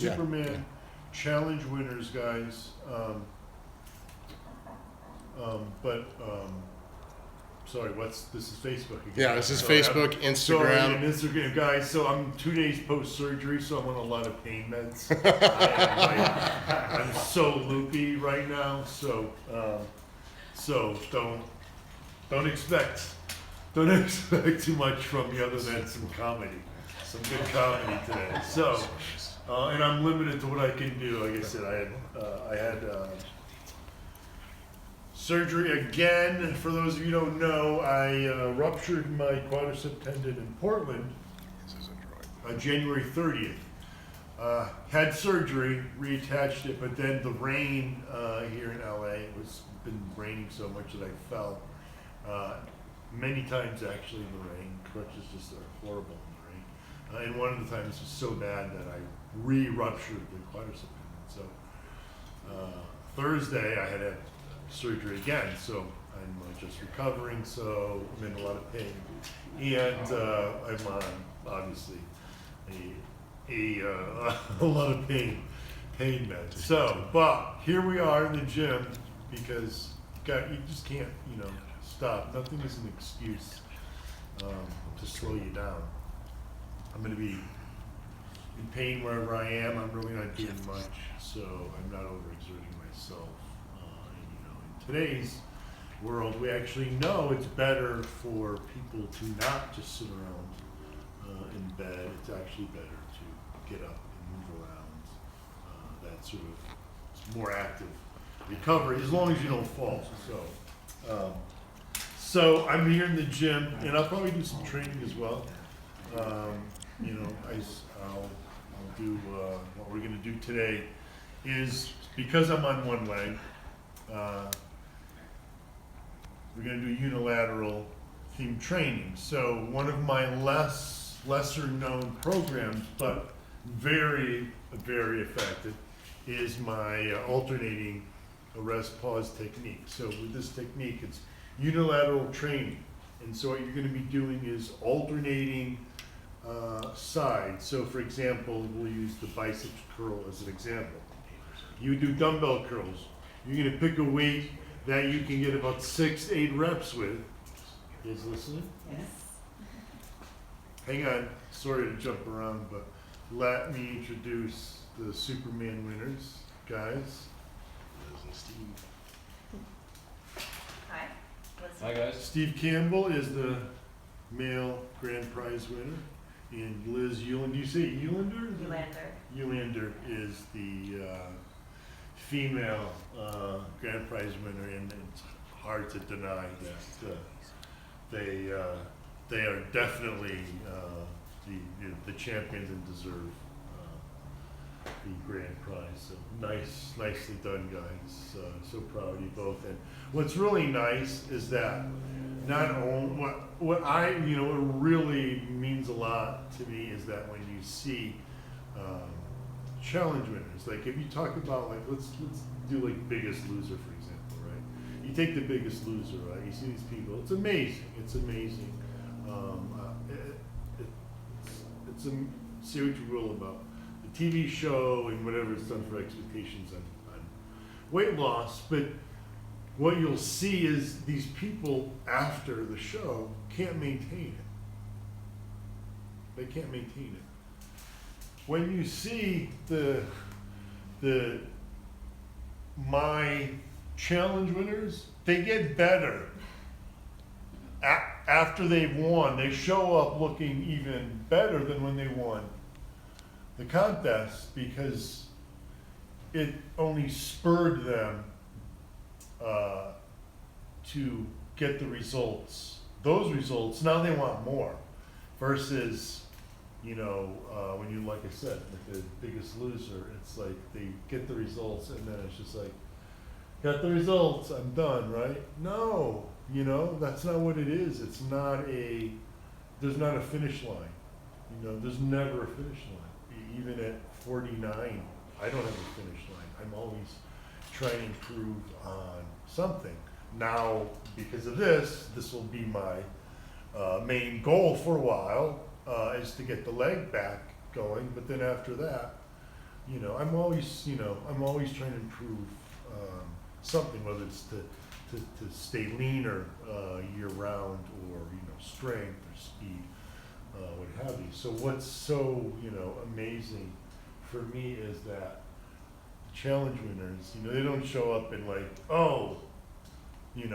Superman challenge winners, guys. Sorry, this is Facebook again. Yeah, this is Facebook, Sorry, Instagram. and Instagram, guys. So I'm 2 days post surgery, so I'm on a lot of pain meds. I'm so loopy right now, so don't expect too much from me other than some good comedy today. So, and I'm limited to what I can do. Like I said, I had surgery again. For those of you who don't know, I ruptured my quadricep tendon in Portland on January 30th. Had surgery, reattached it, but then the rain here in LA, it's been raining so much that I fell many times actually in the rain. Crutches just are horrible in the rain. And one of the times was so bad that I re-ruptured the quadricep tendon. So Thursday I had surgery again, so I'm just recovering, so I'm in a lot of pain. And I'm on, obviously, a lot of pain meds. So, but here we are in the gym because you just can't, stop. Nothing is an excuse to slow you down. I'm going to be in pain wherever I am. I'm really not doing much, so I'm not overexerting myself. In today's world, we actually know it's better for people to not just sit around in bed. It's actually better to get up and move around. That sort of it's more active recovery, as long as you don't fall. So I'm here in the gym, and I'll probably do some training as well. I'll do what we're going to do today is because I'm on one leg. We're going to do unilateral theme training. So one of my lesser known programs, but very, very effective, is my alternating arrest pause technique. So with this technique, it's unilateral training. And so what you're going to be doing is alternating sides. So for example, we'll use the biceps curl as an example. You do dumbbell curls. You're going to pick a weight that you can get about 6 to 8 reps with. You guys listening? Yes. Hang on, sorry to jump around, but let me introduce the Superman winners, guys. Liz and Steve. Hi. Hi guys. Steve Campbell is the male grand prize winner, and Liz Ulander. Do you say Ulander? Ulander is the female grand prize winner, and it's hard to deny that they are definitely the champions and deserve the grand prize. So nicely done, guys. So proud of you both. And what's really nice is that not only what really means a lot to me is that when you see challenge winners, like if you talk about let's do like Biggest Loser, for example, right? You take the Biggest Loser, right? You see these people. It's amazing. Say what you will about the TV show and whatever it's done for expectations on weight loss, but what you'll see is these people after the show can't maintain it. They can't maintain it. When you see my challenge winners, they get better. After they've won, they show up looking even better than when they won the contest, because it only spurred them to get the results. Those results, now they want more, versus when you, like I said, like the Biggest Loser, it's like they get the results and then it's just like, got the results, I'm done, right? No, that's not what it is. There's not a finish line. There's never a finish line. Even at 49, I don't have a finish line. I'm always trying to improve on something. Now, because of this will be my main goal for a while, is to get the leg back going. But then after that, I'm always trying to improve something, whether it's to stay leaner year round, or strength or speed, what have you. So what's so amazing for me is that challenge winners, they don't show up and like, oh, he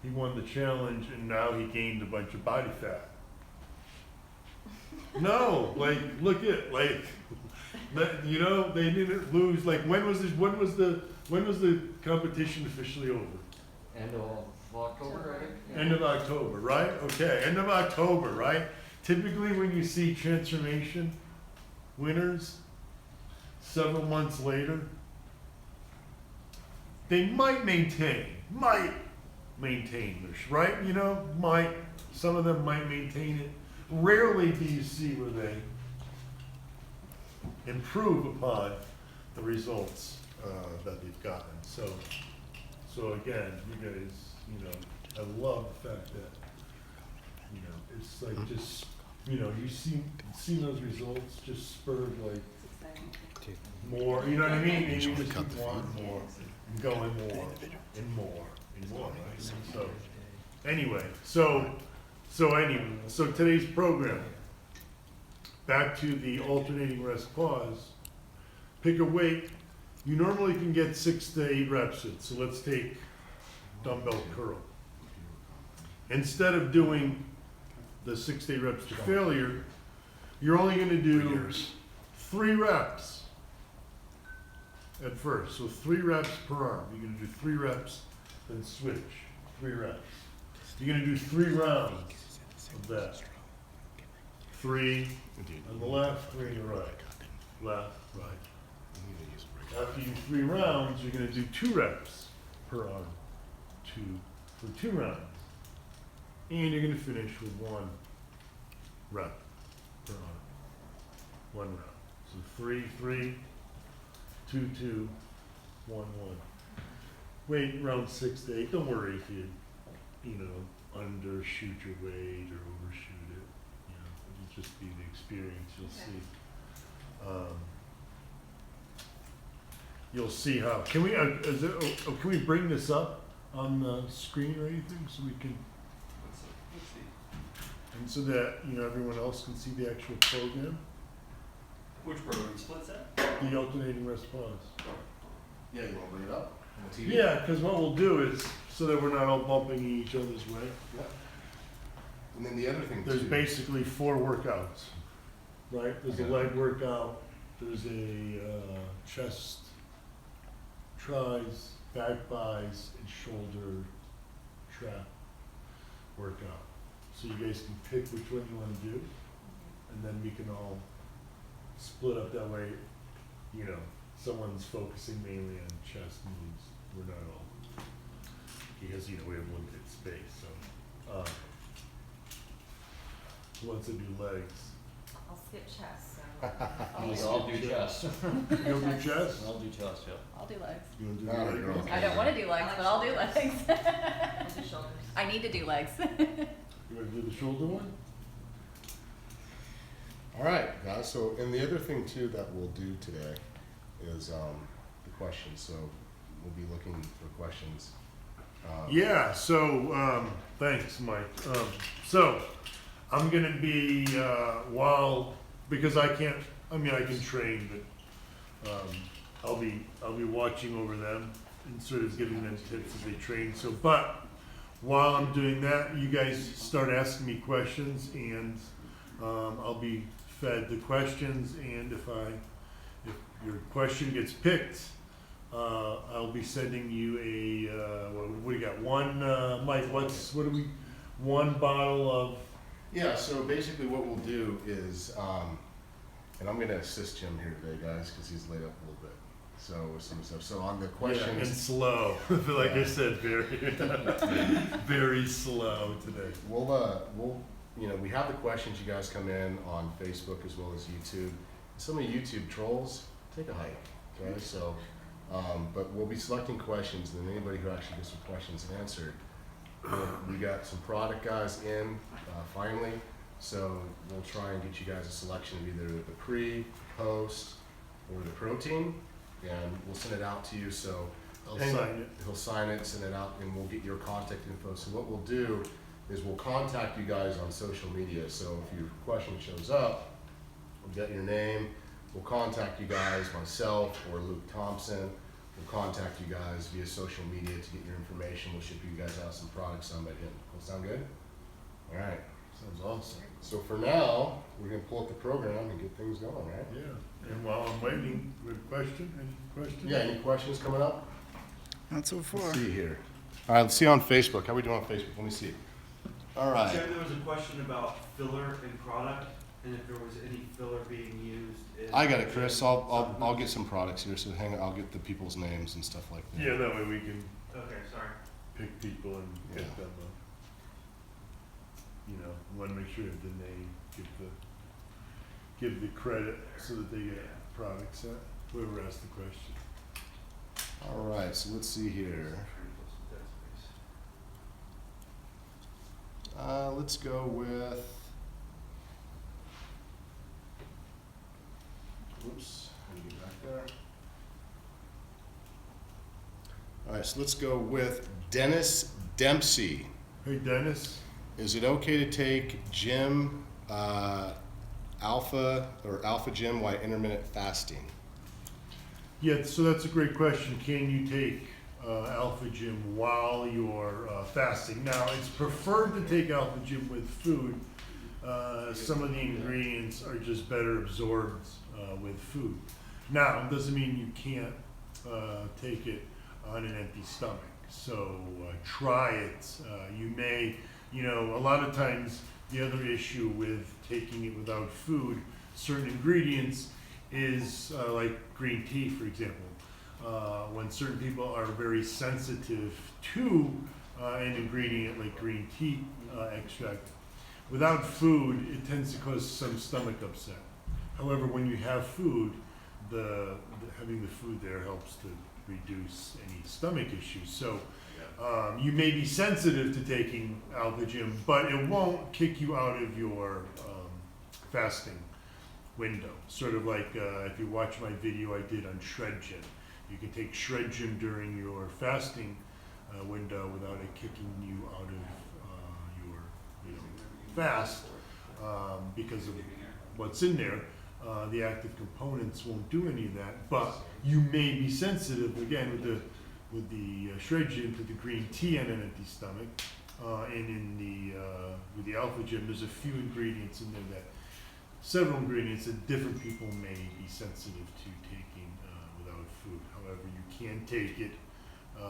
won the challenge and now he gained a bunch of body fat. No, like, look at, like, they didn't lose. Like, when was the competition officially over? End of October, right? Yeah. End of October, right? Okay, end of October, right? Typically when you see transformation winners several months later, they might maintain this, right? Some of them might maintain it. Rarely do you see where they improve upon the results that they've gotten. So again, you guys, I love the fact that, it's like just, you see those results just spurred like more, you know what I mean? And you just keep wanting more, and going more, and more, and more, right? So today's program, back to the alternating rest pause, pick a weight. You normally can get 6 to 8 reps in, so let's take dumbbell curl. Instead of doing the 6 to 8 reps to failure, you're only going to do 3 reps at first. So 3 reps per arm. You're going to do 3 reps, then switch. 3 reps. You're going to do 3 rounds of that. 3 on the left, 3 on the right. Left, right. After you do 3 rounds, you're going to do 2 reps per arm. 2 for 2 rounds. And you're going to finish with 1 rep per arm. 1 round. So 3, 3, 2, 2, 1, 1. Wait around 6 to 8. Don't worry if you undershoot your weight or overshoot it. It'll just be the experience. You'll see how. Can we bring this up on the screen or anything so we can? And so that everyone else can see the actual program. Which program splits that? The alternating rest pause. Yeah, you want to bring it up on the TV? Yeah, because what we'll do is, so that we're not all bumping each other's way. Yeah. And then the other thing There's too, basically 4 workouts, right? There's a leg workout. There's a chest, tries, back buys, and shoulder trap workout. So you guys can pick which one you want to do, and then we can all split up that way. Someone's focusing mainly on chest moves. We're not all, because we have limited space. So who wants to do legs? I'll skip chest. I'll do chest. You'll do chest? I'll do chest, yeah. I'll do legs. You want to do Alright, legs? girl. I don't want to do legs, but I'll do legs. I'll do shoulders. I need to do legs. You want to do the shoulder one? all right, guys. So, and the other thing too that we'll do today is the questions. So we'll be looking for questions. Yeah, so thanks, Mike. So I'm gonna be because I can train, but I'll be watching over them and sort of giving them tips as they train. So, but while I'm doing that, you guys start asking me questions, and I'll be fed the questions. And if your question gets picked, I'll be sending you what do you got? One, Mike, one bottle of. Yeah. So basically, what we'll do is, and I'm going to assist Jim here today, guys, because he's laid up a little bit. So with some stuff. So on the questions. Yeah, and slow. Like I said, very slow today. We'll we have the questions. You guys come in on Facebook as well as YouTube. Some of the YouTube trolls take a hike. Okay, so. But we'll be selecting questions, and then anybody who actually gets some questions answered, we got some product guys in finally, so we'll try and get you guys a selection of either the pre, post, or the protein, and we'll send it out to you. So I'll sign it. He'll sign it, send it out, and we'll get your contact info. So what we'll do is we'll contact you guys on social media. So if your question shows up, we'll get your name. We'll contact you guys, myself or Luke Thompson. We'll contact you guys via social media to get your information. We'll ship you guys out some products on by then. Will sound good? All right. Sounds awesome. So for now, we're gonna pull up the program and get things going, right? Yeah, and while I'm waiting, we have a question, any questions? Yeah, any questions coming up? Not so far. Let's see here. All right, let's see on Facebook. How we doing on Facebook? Let me see. All right. Jim, there was a question about filler and product, and if there was any filler being used. I got it, Chris. I'll get some products here. So hang on, I'll get the people's names and stuff like that. Yeah, that way we can Okay, sorry. pick people and get Yeah. them, want to make sure that the name, give the credit so that they get products, whoever asked the question. All right, so let's see here. Let's go with. Oops, let me get back there. All right, so let's go with Dennis Dempsey. Hey, Dennis? Is it okay to take Gym Alpha Gym while intermittent fasting? Yeah, so that's a great question. Can you take Alpha Gym while you're fasting? Now, it's preferred to take Alpha Gym with food. Some of the ingredients are just better absorbed with food. Now, it doesn't mean you can't take it on an empty stomach. So try it. You may, a lot of times the other issue with taking it without food, certain ingredients, is like green tea, for example. When certain people are very sensitive to an ingredient like green tea extract, without food, it tends to cause some stomach upset. However, when you have food, having the food there helps to reduce any stomach issues. So you may be sensitive to taking Alpha Gym, but it won't kick you out of your fasting window. Sort of like if you watch my video I did on Shred Gym. You can take Shred Gym during your fasting window without it kicking you out of your fast because of what's in there. The active components won't do any of that, but you may be sensitive again with the Shred Gym to the green tea on an empty stomach, and with the Alpha Gym, there's a few ingredients in there several ingredients that different people may be sensitive to taking without food. However, you can take it.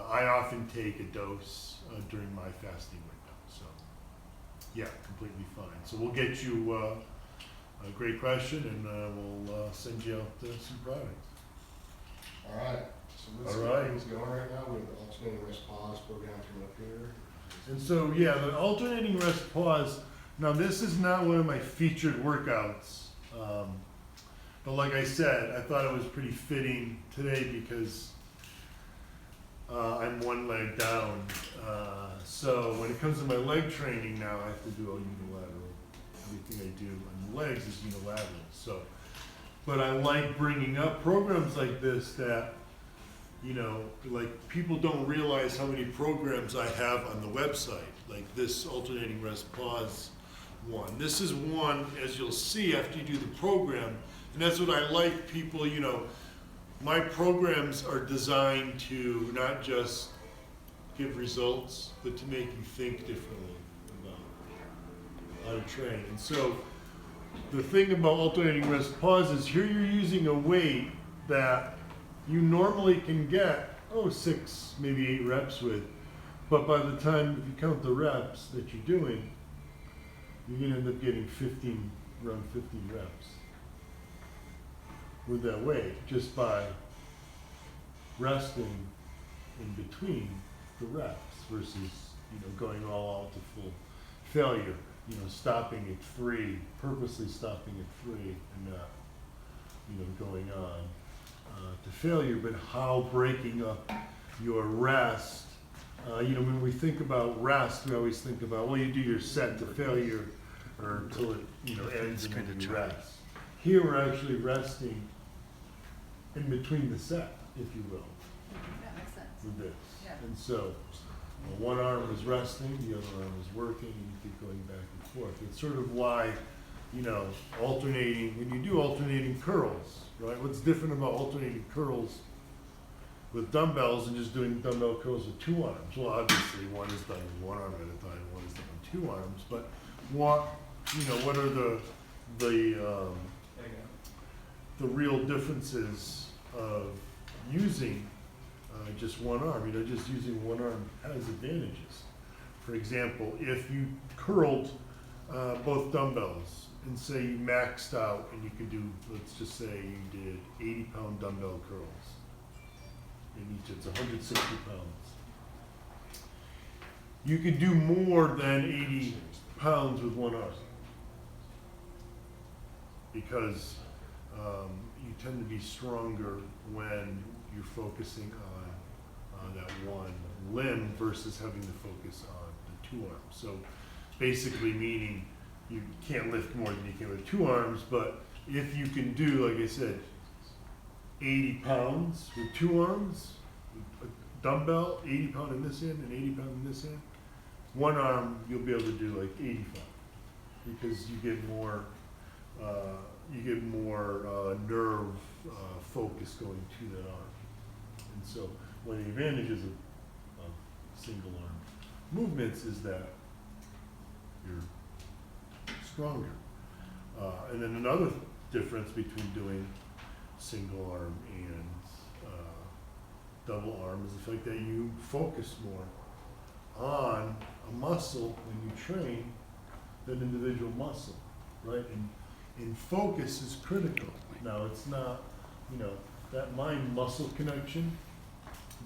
I often take a dose during my fasting window, so yeah, completely fine. So we'll get you a great question, and we'll send you out some products. All right. So let's All get right. things going right now with the alternating rest pause program coming up here. And so, yeah, the alternating rest pause. Now, this is not one of my featured workouts, but like I said, I thought it was pretty fitting today because I'm one leg down. So when it comes to my leg training now, I have to do all unilateral. Everything I do on the legs is unilateral. So, but I like bringing up programs like this that, like people don't realize how many programs I have on the website, like this alternating rest pause one. This is one, as you'll see after you do the program, and that's what I like people, my programs are designed to not just give results, but to make you think differently about how to train. And so the thing about alternating rest pause is here you're using a weight that you normally can get, 6, maybe 8 reps with, but by the time, if you count the reps that you're doing, you're gonna end up getting around 15 reps with that weight, just by resting in between the reps versus, going all out to full failure, stopping at 3, purposely stopping at 3 and not, going on to failure, but how breaking up your rest. When we think about rest, we always think about, you do your set to failure or until it, ends and then you rest. Here we're actually resting in between the set, if you will, That makes sense. with this. Yeah. And so, one arm is resting, the other arm is working, and you keep going back and forth. It's sort of why, you know, alternating, when you do alternating curls, right? What's different about alternating curls with dumbbells and just doing dumbbell curls with two arms? Well, obviously, one is done with one arm at a time, one is done with two arms, but what, you know, what are the real differences of using just one arm? You know, just using one arm has advantages. For example, if you curled both dumbbells and say you maxed out and you could do, let's just say you did 80-pound dumbbell curls. In each, it's 160 pounds. You could do more than 80 pounds with one arm. Because you tend to be stronger when you're focusing on that one limb versus having to focus on the two arms. So basically meaning you can't lift more than you can with two arms, but if you can do, like I said, 80 pounds with two arms, a dumbbell, 80 pound in this end and 80 pound in this end, one arm you'll be able to do like 85 because you get more nerve focus going to that arm. And so one of the advantages of single arm movements is that you're stronger. And then another difference between doing single arm and double arm is the fact that you focus more on a muscle when you train than individual muscle, right? And focus is critical. Now, it's not, you know, that mind-muscle connection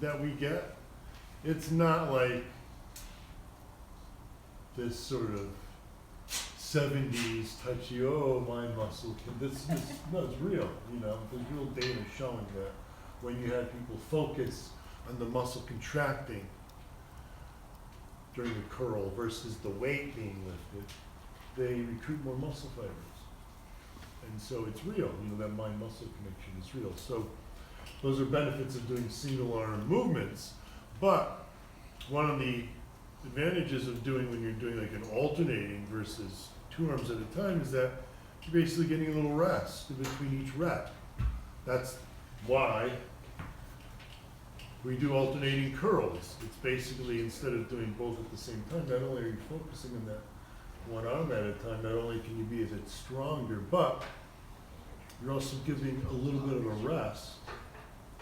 that we get, it's not like this sort of 70s touchy, oh, mind-muscle, no, it's real, you know, there's real data showing that when you have people focus on the muscle contracting during the curl versus the weight being lifted, they recruit more muscle fibers. And so it's real, you know, that mind-muscle connection is real. So those are benefits of doing single arm movements. But one of the advantages of doing when you're doing like an alternating versus two arms at a time is that you're basically getting a little rest in between each rep. That's why we do alternating curls. It's basically, instead of doing both at the same time, not only are you focusing on that one arm at a time, not only can you be a bit stronger, but you're also giving a little bit of a rest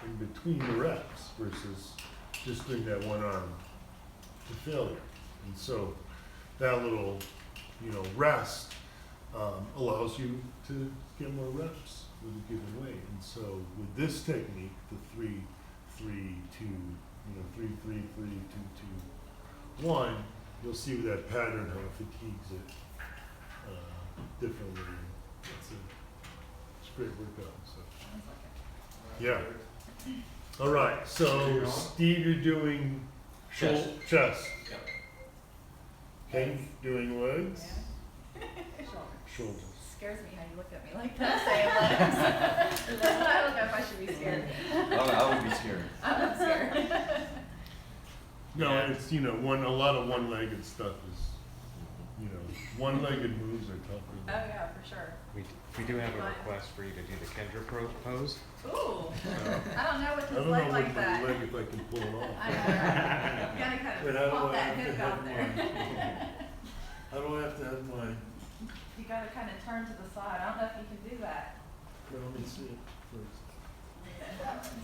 in between the reps versus just doing that one arm to failure. And so that little, you know, rest allows you to get more reps with a given weight. And so with this technique, the 3, 3, 2, you know, 3, 3, 3, 2, 2, 1, you'll see with that pattern how it fatigues it differently. It's a great workout. So yeah. All right. So Steve, you're doing Chest. chest. Yep. Hank doing legs. Shoulders. Scares me how you look at me like that, saying legs. I don't know if I should be scared. I would be scared. I'm not scared. No, it's, you know, a lot of one-legged stuff is, you know, one-legged moves are tougher. Oh yeah, for sure. We do have a request for you to do the Kendra pose. Ooh, I don't know what I his don't know leg what like my that. leg if I can pull it off. I know, right? You gotta kind Wait, of pop that hip have out there. How do I have to have my, You gotta kind of turn to the side. I don't know if you can do that. let me see it first.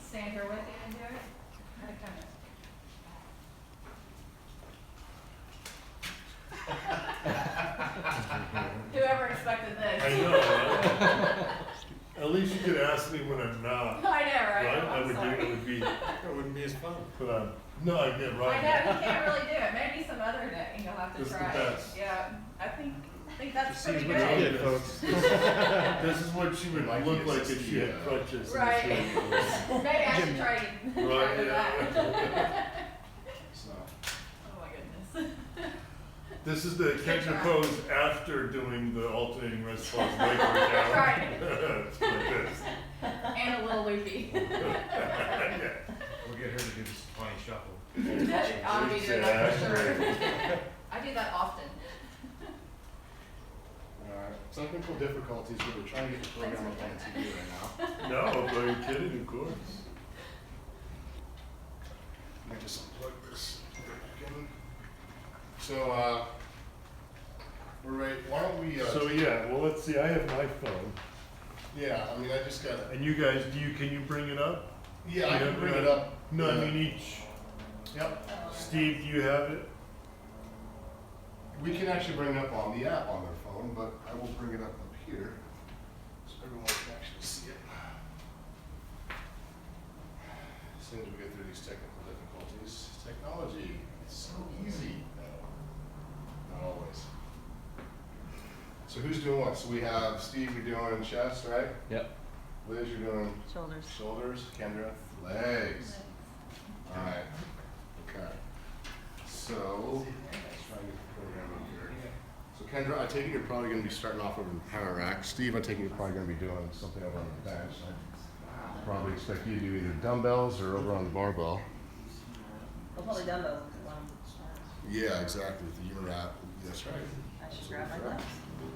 Stand here with you and do it. Gotta kind of. Whoever expected this. I know, right? At least you could ask me when I'm not, I know, right? right? I'm sorry. That would be, That wouldn't be as fun. but no, I get I right. know, you can't really do it. Maybe some other day you'll have to This is the try. best. Yeah, I think that's Just pretty sees good. what you good. did, folks. This is what she would Like look the like if she had assist- crutches. and Right. shit. Maybe I should try Right, try that. yeah. Oh my goodness. This is the Kendra pose after doing the alternating rest pause leg workout. Right. It's like this. And a little loopy. Yeah. We'll get her to do the Stoppani shuffle. I'll be doing that for sure. Exactly. I do that often. Alright, technical difficulties, but we're trying to get the program up on TV right now. No, are you kidding? Of course. Let me just unplug this. So, we're ready, why don't we, So yeah, well, let's see. I have my phone, yeah, I mean, I just gotta, and you guys, can you bring it up? yeah, I You can have bring it it up. No, I Yeah. mean each. Yep, Steve, do you have it? we can actually bring it up on the app on their phone, but I will bring it up here, so everyone can actually see it. As soon as we get through these technical difficulties, technology, it's so easy. Not always. So who's doing what? So we have Steve, you're doing chest, right? Yep. Liz, you're doing Shoulders. shoulders. Kendra, legs. All right. Okay. So let's try and get the program up here. So Kendra, I take it you're probably going to be starting off over the power rack. Steve, I take it you're probably going to be doing something over on the bench. I probably expect you to do either dumbbells or over on the barbell. I'll probably dumbbells. Yeah, exactly. With the URAP. That's right. I should grab my gloves.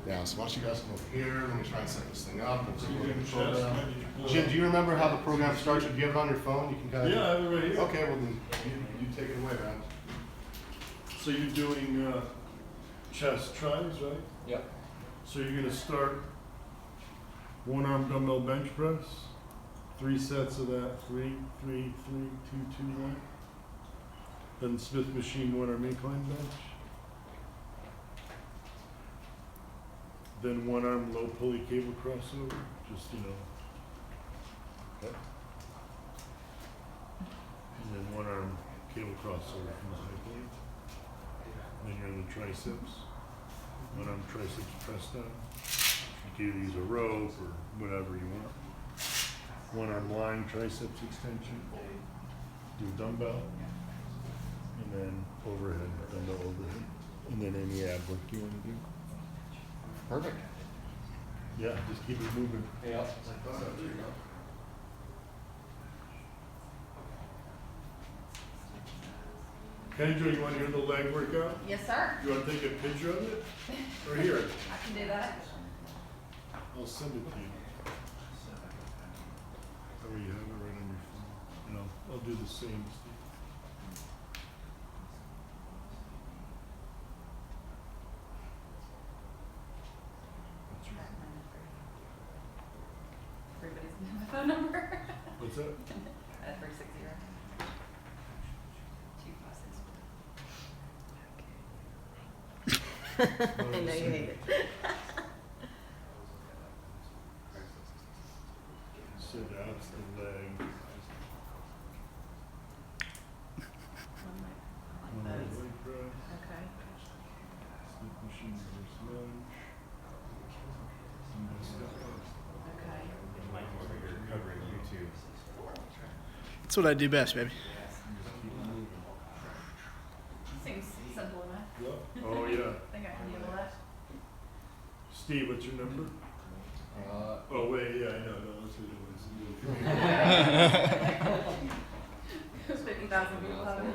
Yeah, so why don't you guys come over here, let me try and set this thing up. We'll take a look at the program. Jim, do you remember how the program starts? Do you have it on your phone? You can kind of. Yeah, I have it right here. Okay, well then, you take it away, man. So you're doing chest tries, right? Yep. So you're gonna start one arm dumbbell bench press, 3 sets of that, 3, 3, 3, 2, 2, 1. Then Smith machine 1 arm incline bench. Then 1 arm low pulley cable crossover, just Okay. and then 1 arm cable crossover from the high pulley. Then you're on the triceps. 1 arm triceps press down. You can use a rope or whatever you want. 1 arm lying triceps extension. Do dumbbell. And then overhead, dumbbell overhead. And then any ab work you want to do. Perfect. Yeah, just keep it moving. Yep. Kendra, you want to hear the leg workout? Yes, sir. You want to take a picture of it? Or hear it? I can do that. I'll send it to you. That way you have it right on your phone. And I'll do the same, Steve. That's right. Everybody's gonna have my phone number. What's that? 360. 256. I know you hate it. So that's the leg. One leg press. Okay. Smith machine reverse lunge. And then step up. Okay. Mike, over here covering YouTube. That's what I do best, baby. Just keep moving. Seems simple enough. Yep. Oh, yeah. I think I can handle that. Steve, what's your number? Oh, wait, yeah, I know. No, that's what it was. There's 50,000 people having